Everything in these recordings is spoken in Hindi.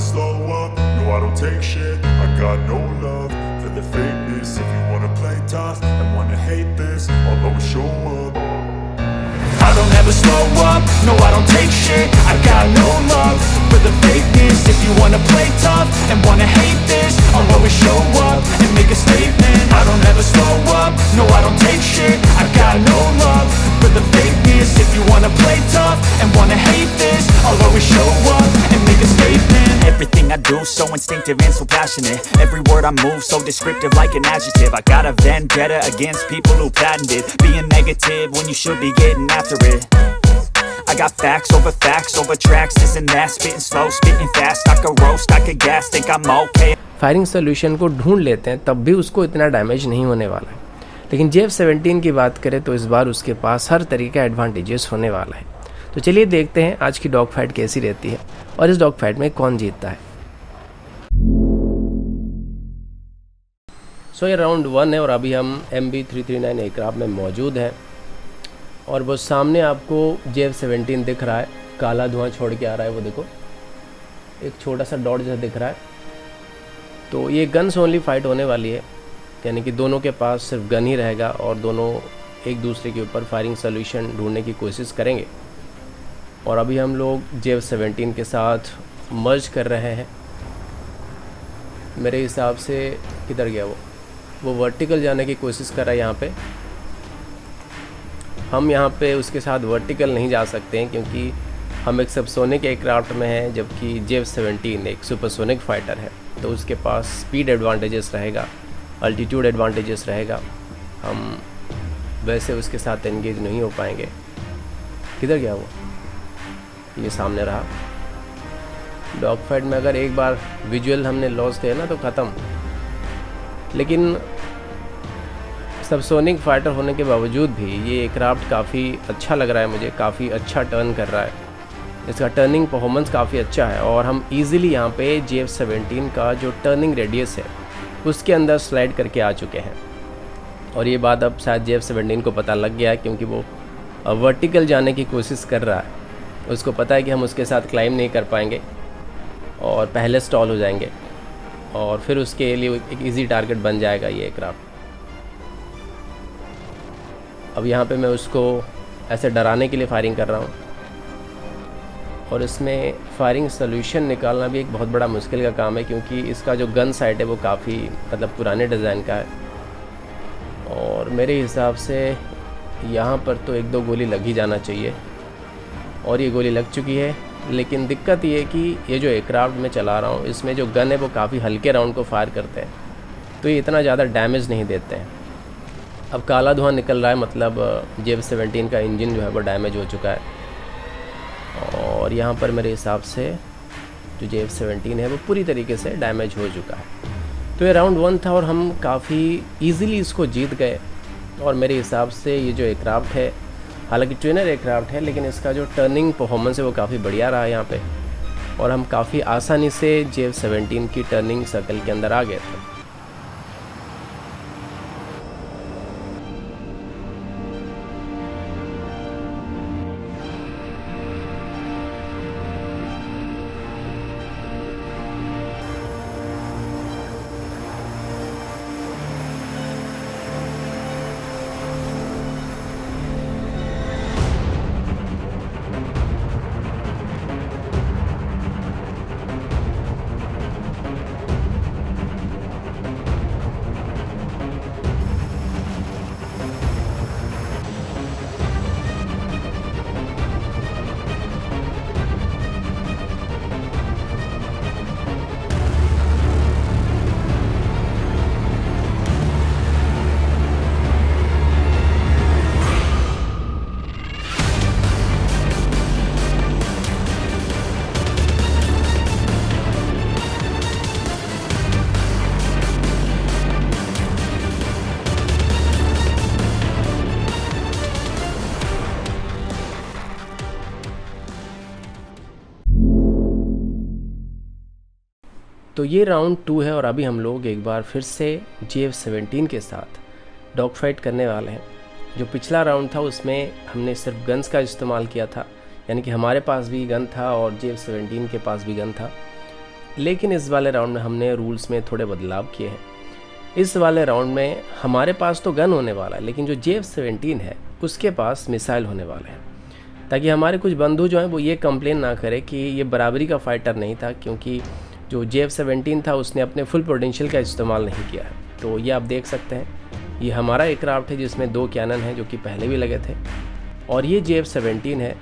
slow up, no I don't take shit. I got no love for the fakeness. If you wanna play tough and wanna hate this, I'll always show up. I don't ever slow up, no I don't take shit. I got no love for the fakeness. If you wanna play tough and wanna hate this, I'll always show up and make a statement. I don't ever slow up, no I don't take shit. I got no love for the fakeness. If you wanna play tough and wanna hate this, I'll always show up and make a statement. Everything I do so instinctive and so passionate. Every word I move so descriptive like an adjective. I got a vendetta against people who patented being negative when you should be getting after it. I got facts over tracks, this and that. Spitting slow, spitting fast. I could roast, I could gas, think I'm okay. Firing solution को ढूंढ लेते हैं तब भी उसको इतना डैमेज नहीं होने वाला है। लेकिन JF-17 की बात करें तो इस बार उसके पास हर तरीके का एडवांटेजेस होने वाला है। तो चलिए देखते हैं आज की डॉग फाइट कैसी रहती है और इस डॉग फाइट में कौन जीतता है। सो ये राउंड 1 है और अभी हम MB339 एयरक्राफ्ट में मौजूद हैं और वो सामने आपको JF-17 दिख रहा है, काला धुआं छोड़ के आ रहा है, वो देखो एक छोटा सा डॉट जैसा दिख रहा है। तो ये गन्स ओनली फाइट होने वाली है, यानी कि दोनों के पास सिर्फ गन ही रहेगा और दोनों एक दूसरे के ऊपर फायरिंग सोल्यूशन ढूंढने की कोशिश करेंगे। और अभी हम लोग JF-17 के साथ मर्ज कर रहे हैं। मेरे हिसाब से किधर गया वो वर्टिकल जाने की कोशिश कर रहा है यहाँ पे। हम यहाँ पे उसके साथ वर्टिकल नहीं जा सकते हैं क्योंकि हम एक सबसोनिक एयरक्राफ्ट में हैं, जबकि JF-17 एक सुपरसोनिक फाइटर है। तो उसके पास स्पीड एडवांटेजेस रहेगा, अल्टीट्यूड एडवांटेजेस रहेगा। हम वैसे उसके साथ एंगेज नहीं हो पाएंगे। किधर गया वो? ये सामने रहा। डॉग फाइट में अगर एक बार विजुअल हमने लॉस किया ना तो ख़त्म। लेकिन सबसोनिक फाइटर होने के बावजूद भी ये एयरक्राफ्ट काफ़ी अच्छा लग रहा है मुझे, काफ़ी अच्छा टर्न कर रहा है। इसका टर्निंग परफॉर्मेंस काफ़ी अच्छा है और हम इजीली यहाँ पे JF-17 का जो टर्निंग रेडियस है उसके अंदर स्लाइड करके आ चुके हैं। और ये बात अब शायद JF-17 को पता लग गया है क्योंकि वो वर्टिकल जाने की कोशिश कर रहा है। उसको पता है कि हम उसके साथ क्लाइंब नहीं कर पाएंगे और पहले स्टॉल हो जाएंगे और फिर उसके लिए एक इजी टारगेट बन जाएगा ये एयरक्राफ्ट। अब यहाँ पे मैं उसको ऐसे डराने के लिए फायरिंग कर रहा हूँ और इसमें फायरिंग सोल्यूशन निकालना भी एक बहुत बड़ा मुश्किल का काम है क्योंकि इसका जो गन साइट है वो काफ़ी पुराने डिज़ाइन का है और मेरे हिसाब से यहाँ पर तो 1-2 गोली लग ही जाना चाहिए और ये गोली लग चुकी है। लेकिन दिक्कत ये है कि ये जो एयरक्राफ्ट मैं चला रहा हूँ इसमें जो गन है वो काफ़ी हल्के राउंड को फायर करते हैं, तो ये इतना ज़्यादा डैमेज नहीं देते हैं। अब काला धुआं निकल रहा है, मतलब JF-17 का इंजन जो है वो डैमेज हो चुका है और यहाँ पर मेरे हिसाब से जो JF-17 है वो पूरी तरीके से डैमेज हो चुका है। तो ये राउंड 1 था और हम काफ़ी इजीली इसको जीत गए और मेरे हिसाब से ये जो एयरक्राफ्ट है, हालांकि ट्रेनर एयरक्राफ्ट है, लेकिन इसका जो टर्निंग परफॉर्मेंस है वो काफ़ी बढ़िया रहा यहाँ पे और हम काफ़ी आसानी से JF-17 की टर्निंग सर्कल के अंदर आ गए थे। तो ये राउंड 2 है और अभी हम लोग एक बार फिर से JF-17 के साथ डॉग फाइट करने वाले हैं। जो पिछला राउंड था उसमें हमने सिर्फ गन्स का इस्तेमाल किया था, यानी कि हमारे पास भी गन था और JF-17 के पास भी गन था लेकिन इस वाले राउंड में हमने रूल्स में थोड़े बदलाव किए हैं। इस वाले राउंड में हमारे पास तो गन होने वाला है, लेकिन जो JF-17 है उसके पास मिसाइल होने वाले हैं, ताकि हमारे कुछ बंधु जो हैं वो ये कंप्लेन ना करें कि ये बराबरी का फाइटर नहीं था, क्योंकि जो JF-17 था उसने अपने फुल पोटेंशियल का इस्तेमाल नहीं किया है। तो ये आप देख सकते हैं, ये हमारा एयरक्राफ्ट है जिसमें 2 कैनन हैं जो कि पहले भी लगे थे, और ये JF-17 है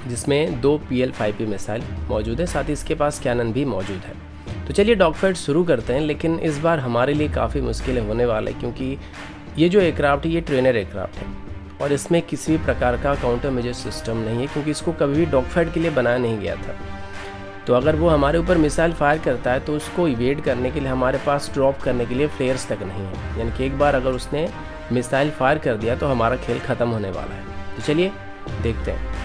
जिसमें 2 PL-5P मिसाइल मौजूद है, साथ ही इसके पास कैनन भी मौजूद है। तो चलिए डॉग फाइट शुरू करते हैं, लेकिन इस बार हमारे लिए काफ़ी मुश्किलें होने वाले, क्योंकि ये जो एयरक्राफ्ट है ये ट्रेनर एयरक्राफ्ट है और इसमें किसी भी प्रकार का काउंटर मेजर सिस्टम नहीं है, क्योंकि इसको कभी भी डॉग फाइट के लिए बनाया नहीं गया था। तो अगर वो हमारे ऊपर मिसाइल फायर करता है तो उसको इवेड करने के लिए हमारे पास ड्रॉप करने के लिए फ्लेयर्स तक नहीं है, यानी कि एक बार अगर उसने मिसाइल फायर कर दिया तो हमारा खेल ख़त्म होने वाला है। तो चलिए देखते हैं।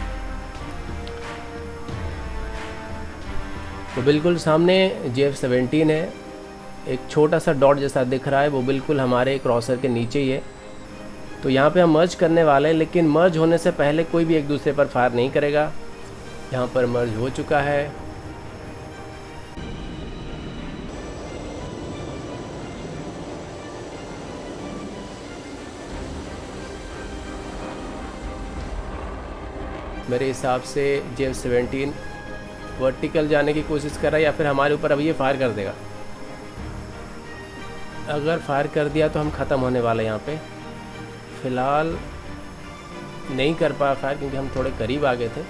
तो बिल्कुल सामने JF-17 है, एक छोटा सा डॉट जैसा दिख रहा है, वो बिल्कुल हमारे क्रॉसर के नीचे ही है। तो यहाँ पे हम मर्ज करने वाले हैं, लेकिन मर्ज होने से पहले कोई भी एक दूसरे पर फायर नहीं करेगा। यहाँ पर मर्ज हो चुका है। मेरे हिसाब से JF-17 वर्टिकल जाने की कोशिश कर रहा है, या फिर हमारे ऊपर अब ये फायर कर देगा। अगर फायर कर दिया तो हम ख़त्म होने वाले। यहाँ पे फ़िलहाल नहीं कर पाया फायर, क्योंकि हम थोड़े करीब आ गए थे।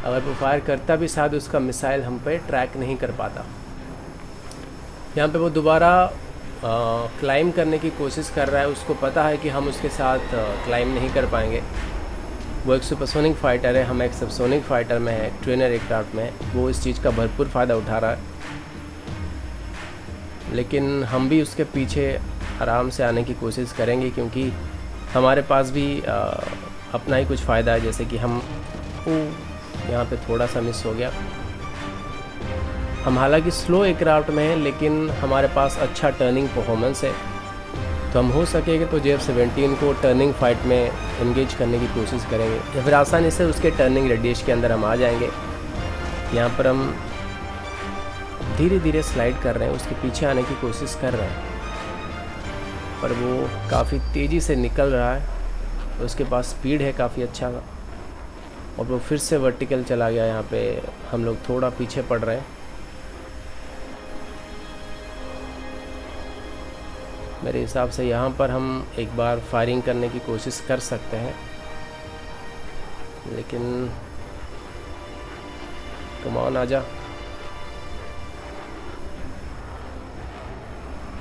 अगर वो फायर करता भी शायद उसका मिसाइल हम पे ट्रैक नहीं कर पाता। यहाँ पे वो दोबारा क्लाइम करने की कोशिश कर रहा है, उसको पता है कि हम उसके साथ क्लाइम नहीं कर पाएंगे। वो एक सुपरसोनिक फ़ाइटर है, हम एक सबसोनिक फ़ाइटर में है, ट्रेनर एयरक्राफ्ट में। वो इस चीज़ का भरपूर फ़ायदा उठा रहा है, लेकिन हम भी उसके पीछे आराम से आने की कोशिश करेंगे, क्योंकि हमारे पास भी अपना ही कुछ फ़ायदा है। जैसे कि हम यहाँ पे थोड़ा सा मिस हो गया। हम हालांकि स्लो एयरक्राफ्ट में हैं, लेकिन हमारे पास अच्छा टर्निंग परफॉर्मेंस है, तो हम हो सकेगा तो JF-17 को टर्निंग फाइट में एंगेज करने की कोशिश करेंगे, या फिर आसानी से उसके टर्निंग रेडियस के अंदर हम आ जाएंगे। यहाँ पर हम धीरे धीरे स्लाइड कर रहे हैं, उसके पीछे आने की कोशिश कर रहे हैं, पर वो काफ़ी तेज़ी से निकल रहा है। उसके पास स्पीड है काफ़ी अच्छा, और वो फिर से वर्टिकल चला गया। यहाँ पे हम लोग थोड़ा पीछे पड़ रहे हैं। मेरे हिसाब से यहाँ पर हम एक बार फायरिंग करने की कोशिश कर सकते हैं, लेकिन कम ऑन आजा।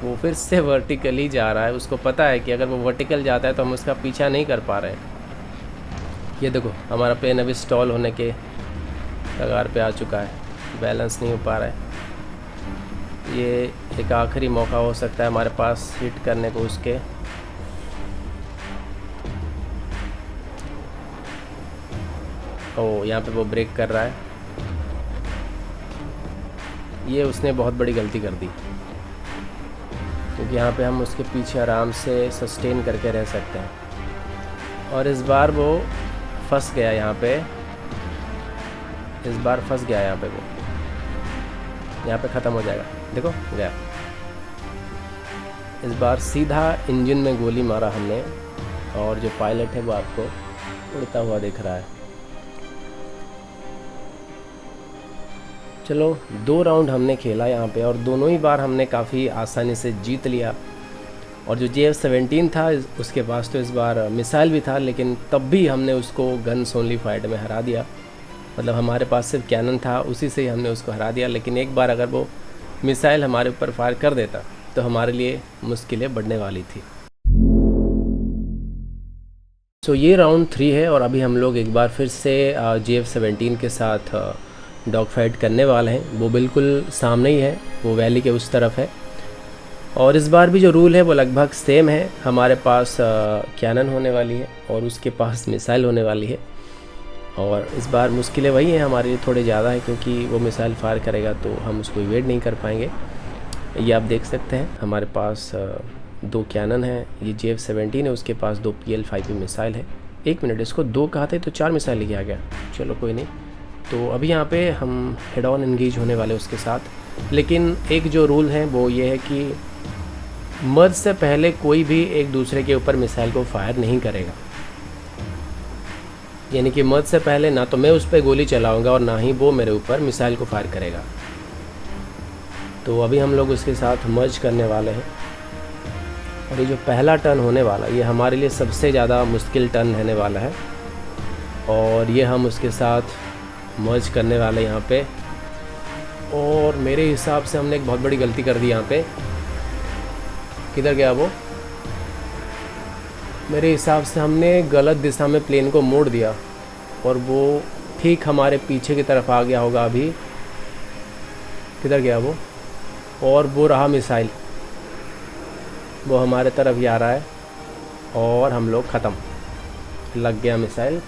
वो फिर से वर्टिकल ही जा रहा है। उसको पता है कि अगर वो वर्टिकल जाता है तो हम उसका पीछा नहीं कर पा रहे हैं। ये देखो, हमारा प्लेन अभी स्टॉल होने के कगार पे आ चुका है, बैलेंस नहीं हो पा रहा है। ये एक आखिरी मौका हो सकता है हमारे पास हिट करने को उसके। ओ, यहाँ पे वो ब्रेक कर रहा है। ये उसने बहुत बड़ी गलती कर दी, क्योंकि यहाँ पे हम उसके पीछे आराम से सस्टेन करके रह सकते हैं। और इस बार वो फंस गया यहाँ पे, इस बार फंस गया यहाँ पे। वो यहाँ पे ख़त्म हो जाएगा। देखो गया। इस बार सीधा इंजन में गोली मारा हमने, और जो पायलट है वो आपको उड़ता हुआ दिख रहा है। चलो, 2 राउंड हमने खेला यहाँ पे, और दोनों ही बार हमने काफ़ी आसानी से जीत लिया। और जो JF-17 था उसके पास तो इस बार मिसाइल भी था, लेकिन तब भी हमने उसको गन्स ओनली फाइट में हरा दिया। मतलब हमारे पास सिर्फ कैनन था, उसी से ही हमने उसको हरा दिया। लेकिन एक बार अगर वो मिसाइल हमारे ऊपर फायर कर देता तो हमारे लिए मुश्किलें बढ़ने वाली थी। तो ये राउंड 3 है, और अभी हम लोग एक बार फिर से JF-17 के साथ डॉग फाइट करने वाले हैं। वो बिल्कुल सामने ही है, वो वैली के उस तरफ है। और इस बार भी जो रूल है वो लगभग सेम है। हमारे पास कैनन होने वाली है और उसके पास मिसाइल होने वाली है। और इस बार मुश्किलें वही हैं हमारे लिए, थोड़े ज़्यादा है, क्योंकि वो मिसाइल फायर करेगा तो हम उसको इवेड नहीं कर पाएंगे। ये आप देख सकते हैं, हमारे पास 2 कैनन हैं। ये JF-17 है, उसके पास 2 PL-5P मिसाइल है। 1 मिनट, इसको 2 कहा थे तो 4 मिसाइल लेके आ गया। चलो कोई नहीं। तो अभी यहाँ पे हम हेड ऑन एंगेज होने वाले उसके साथ, लेकिन एक जो रूल है वो ये है कि मर्ज से पहले कोई भी एक दूसरे के ऊपर मिसाइल को फायर नहीं करेगा। यानी कि मर्ज से पहले ना तो मैं उस पर गोली चलाऊंगा और ना ही वो मेरे ऊपर मिसाइल को फायर करेगा। तो अभी हम लोग उसके साथ मर्ज करने वाले हैं और ये जो पहला टर्न होने वाला ये हमारे लिए सबसे ज़्यादा मुश्किल टर्न रहने वाला है और ये हम उसके साथ मर्ज करने वाले यहाँ पे। और मेरे हिसाब से हमने एक बहुत बड़ी गलती कर दी यहाँ पे। किधर गया वो? मेरे हिसाब से हमने गलत दिशा में प्लेन को मोड़ दिया और वो ठीक हमारे पीछे की तरफ आ गया होगा अभी। किधर गया वो? और वो रहा मिसाइल, वो हमारे तरफ ही आ रहा है और हम लोग ख़त्म। लग गया मिसाइल,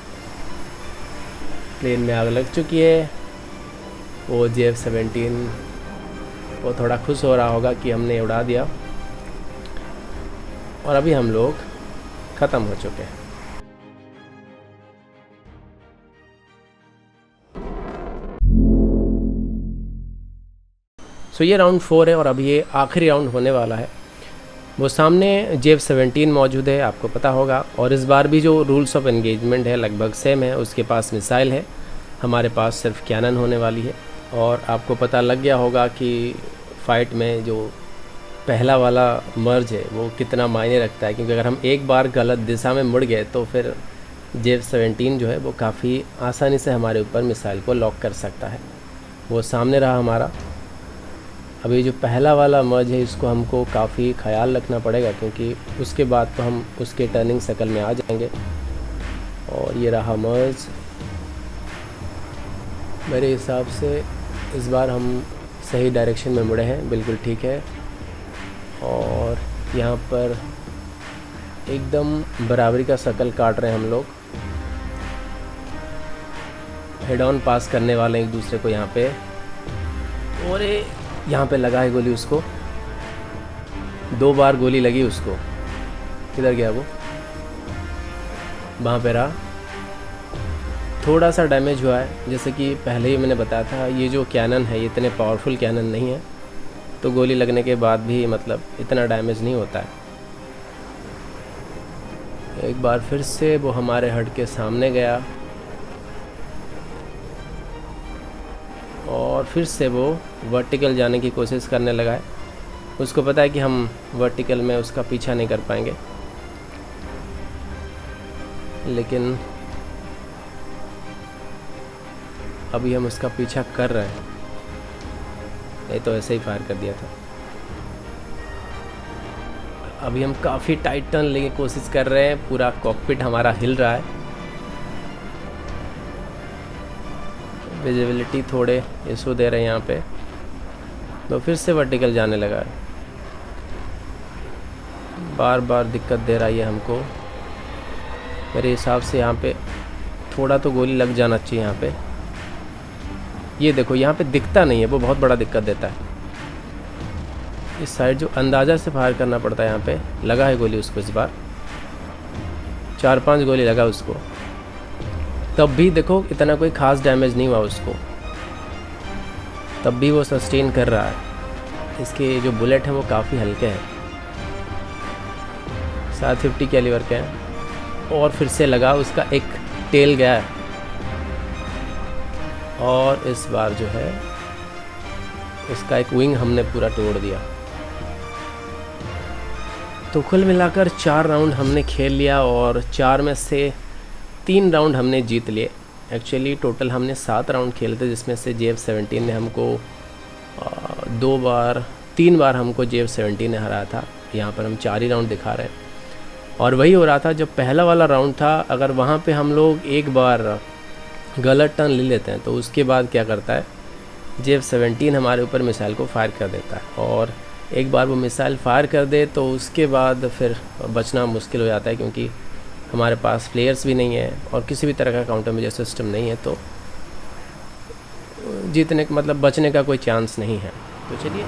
प्लेन में आग लग चुकी है। वो JF-17 वो थोड़ा खुश हो रहा होगा कि हमने उड़ा दिया और अभी हम लोग ख़त्म हो चुके हैं। सो ये राउंड 4 है और अभी ये आखिरी राउंड होने वाला है। वो सामने JF-17 मौजूद है, आपको पता होगा, और इस बार भी जो रूल्स ऑफ एंगेजमेंट है लगभग सेम है। उसके पास मिसाइल है, हमारे पास सिर्फ कैनन होने वाली है। और आपको पता लग गया होगा कि फ़ाइट में जो पहला वाला मर्ज है वो कितना मायने रखता है, क्योंकि अगर हम एक बार गलत दिशा में मुड़ गए तो फिर JF-17 जो है वो काफ़ी आसानी से हमारे ऊपर मिसाइल को लॉक कर सकता है। वो सामने रहा हमारा। अभी जो पहला वाला मर्ज है इसको हमको काफ़ी ख्याल रखना पड़ेगा, क्योंकि उसके बाद तो हम उसके टर्निंग सर्कल में आ जाएंगे। और ये रहा मर्ज। मेरे हिसाब से इस बार हम सही डायरेक्शन में मुड़े हैं, बिल्कुल ठीक है। और यहाँ पर एकदम बराबरी का सर्कल काट रहे हैं हम लोग। हेड ऑन पास करने वाले हैं एक दूसरे को यहाँ पे। और यहाँ पे लगा है गोली उसको, 2 बार गोली लगी उसको। किधर गया वो? वहाँ पे रहा। थोड़ा सा डैमेज हुआ है, जैसे कि पहले ही मैंने बताया था ये जो कैनन है ये इतने पावरफुल कैनन नहीं है, तो गोली लगने के बाद भी मतलब इतना डैमेज नहीं होता है। एक बार फिर से वो हमारे हट के सामने गया और फिर से वो वर्टिकल जाने की कोशिश करने लगा है। उसको पता है कि हम वर्टिकल में उसका पीछा नहीं कर पाएंगे, लेकिन अभी हम उसका पीछा कर रहे हैं। ये तो ऐसे ही फायर कर दिया था। अभी हम काफ़ी टाइट टर्न लेने की कोशिश कर रहे हैं, पूरा कॉकपिट हमारा हिल रहा है। विजिबिलिटी थोड़े इशू दे रहे हैं यहाँ पे, तो फिर से वर्टिकल जाने लगा है। बार बार दिक्कत दे रहा है ये हमको। मेरे हिसाब से यहाँ पे थोड़ा तो गोली लग जाना चाहिए यहाँ पे। ये देखो यहाँ पे दिखता नहीं है, वो बहुत बड़ा दिक्कत देता है। इस साइड जो अंदाज़ा से फायर करना पड़ता है, यहाँ पे लगा है गोली उसको। इस बार 4-5 गोली लगा उसको, तब भी देखो इतना कोई ख़ास डैमेज नहीं हुआ उसको, तब भी वो सस्टेन कर रहा है। इसके जो बुलेट हैं वो काफ़ी हल्के हैं, 750 कैलिबर के हैं। और फिर से लगा, उसका एक टेल गया है और इस बार जो है इसका एक विंग हमने पूरा तोड़ दिया। तो कुल मिलाकर 4 राउंड हमने खेल लिया और 4 में से 3 राउंड हमने जीत लिए। एक्चुअली टोटल हमने 7 राउंड खेले थे, जिसमें से JF-17 ने हमको 3 बार हमको JF-17 ने हराया था। यहाँ पर हम 4 ही राउंड दिखा रहे हैं और वही हो रहा था जो पहला वाला राउंड था। अगर वहाँ पे हम लोग एक बार गलत टर्न ले लेते हैं तो उसके बाद क्या करता है, JF-17 हमारे ऊपर मिसाइल को फायर कर देता है। और एक बार वो मिसाइल फायर कर दे तो उसके बाद फिर बचना मुश्किल हो जाता है, क्योंकि हमारे पास प्लेयर्स भी नहीं है और किसी भी तरह का काउंटर मेजर सिस्टम नहीं है, तो जीतने मतलब बचने का कोई चांस नहीं है। तो चलिए